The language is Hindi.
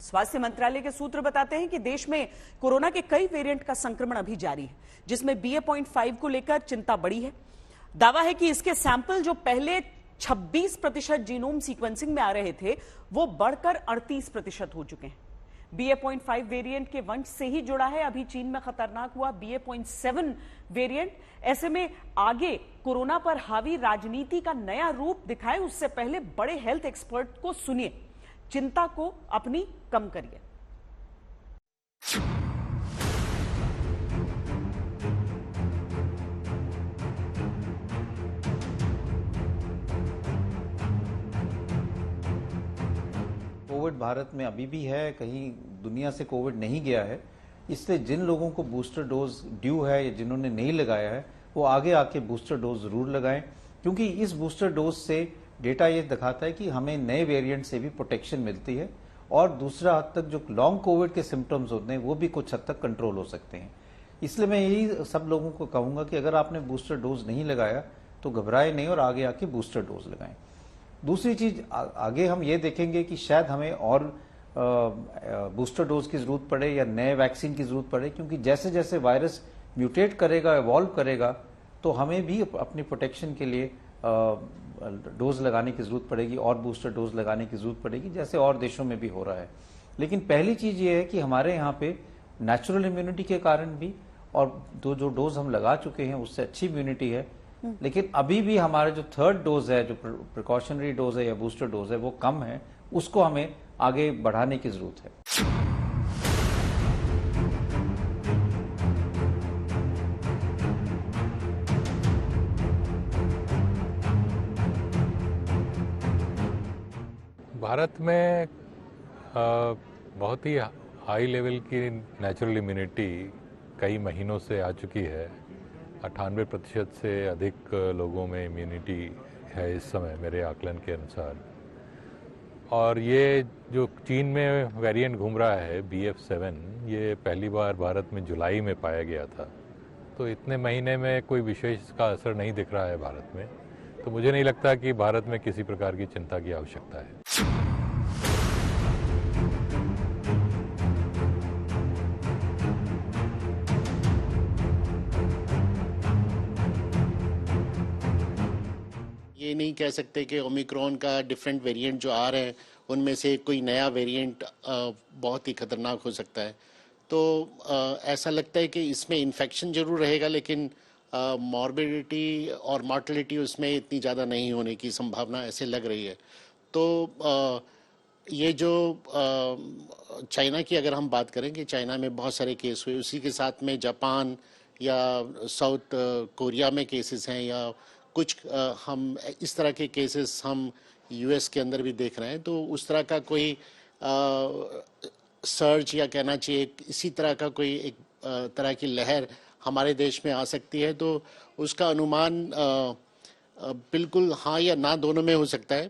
स्वास्थ्य मंत्रालय के सूत्र बताते हैं कि देश में कोरोना के कई वेरिएंट का संक्रमण अभी जारी है, जिसमें BA.5 को लेकर चिंता बढ़ी है। दावा है कि इसके सैंपल जो पहले 26% जीनोम सीक्वेंसिंग में आ रहे थे, वो बढ़कर 38% हो चुके हैं। BA.5 वेरिएंट के वंश से ही जुड़ा है अभी चीन में खतरनाक हुआ BA.7 वेरिएंट। ऐसे में आगे कोरोना पर हावी राजनीति का नया रूप दिखाए उससे पहले बड़े हेल्थ एक्सपर्ट को सुनिए, चिंता को अपनी कम करिए। कोविड भारत में अभी भी है, कहीं दुनिया से कोविड नहीं गया है। इसलिए जिन लोगों को बूस्टर डोज ड्यू है या जिन्होंने नहीं लगाया है, वो आगे आके बूस्टर डोज जरूर लगाएं, क्योंकि इस बूस्टर डोज से डेटा ये दिखाता है कि हमें नए वेरिएंट से भी प्रोटेक्शन मिलती है और दूसरा हद तक जो लॉन्ग कोविड के सिम्टम्स होते हैं वो भी कुछ हद तक कंट्रोल हो सकते हैं। इसलिए मैं यही सब लोगों को कहूंगा कि अगर आपने बूस्टर डोज नहीं लगाया तो घबराए नहीं और आगे आके बूस्टर डोज लगाएं। दूसरी चीज, आगे हम ये देखेंगे कि शायद हमें और बूस्टर डोज की जरूरत पड़े या नए वैक्सीन की जरूरत पड़े, क्योंकि जैसे जैसे वायरस म्यूटेट करेगा, इवॉल्व करेगा, तो हमें भी अपनी प्रोटेक्शन के लिए डोज लगाने की जरूरत पड़ेगी और बूस्टर डोज लगाने की जरूरत पड़ेगी, जैसे और देशों में भी हो रहा है। लेकिन पहली चीज ये है कि हमारे यहाँ पे नेचुरल इम्यूनिटी के कारण भी और जो डोज हम लगा चुके हैं उससे अच्छी इम्यूनिटी है, लेकिन अभी भी हमारा जो थर्ड डोज है, जो प्रिकॉशनरी डोज है या बूस्टर डोज है, वो कम है। उसको हमें आगे बढ़ाने की जरूरत है। भारत में बहुत ही हाई लेवल की नेचुरल इम्यूनिटी कई महीनों से आ चुकी है। 98% से अधिक लोगों में इम्यूनिटी है इस समय मेरे आकलन के अनुसार। और ये जो चीन में वेरिएंट घूम रहा है BF.7, ये पहली बार भारत में जुलाई में पाया गया था। तो इतने महीने में कोई विशेष इसका असर नहीं दिख रहा है भारत में, तो मुझे नहीं लगता कि भारत में किसी प्रकार की चिंता की आवश्यकता है। ये नहीं कह सकते कि ओमिक्रॉन का डिफरेंट वेरिएंट जो आ रहे हैं उनमें से कोई नया वेरिएंट बहुत ही खतरनाक हो सकता है। तो ऐसा लगता है कि इसमें इन्फेक्शन जरूर रहेगा, लेकिन मॉर्बिडिटी और मॉर्टेलिटी उसमें इतनी ज़्यादा नहीं होने की संभावना ऐसे लग रही है। तो ये जो चाइना की अगर हम बात करें कि चाइना में बहुत सारे केस हुए, उसी के साथ में जापान या साउथ कोरिया में केसेस हैं, या कुछ हम इस तरह के केसेस हम US के अंदर भी देख रहे हैं। तो उस तरह का कोई सर्ज या कहना चाहिए इसी तरह का कोई एक तरह की लहर हमारे देश में आ सकती है, तो उसका अनुमान बिल्कुल हाँ या ना दोनों में हो सकता है।